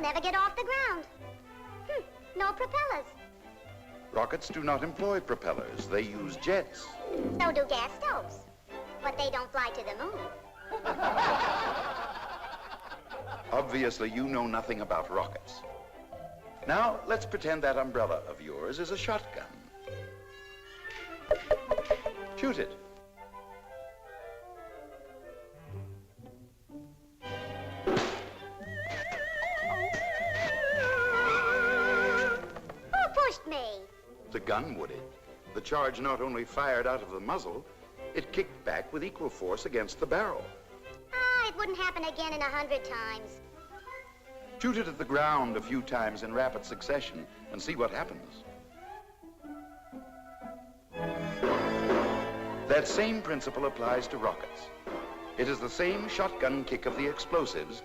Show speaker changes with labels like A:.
A: never get off the ground. No propellers.
B: Rockets do not employ propellers. They use jets.
A: So do gas stoves. But they don't fly to the moon.
B: Obviously, you know nothing about rockets. Now, let's pretend that umbrella of yours is a shotgun. Shoot it.
A: Who pushed me?
B: The gun would it. The charge not only fired out of the muzzle, it kicked back with equal force against the barrel.
A: Ah, it wouldn't happen again in 100 times.
B: Shoot it at the ground a few times in rapid succession and see what happens. That same principle applies to rockets. It is the same shotgun kick of the explosives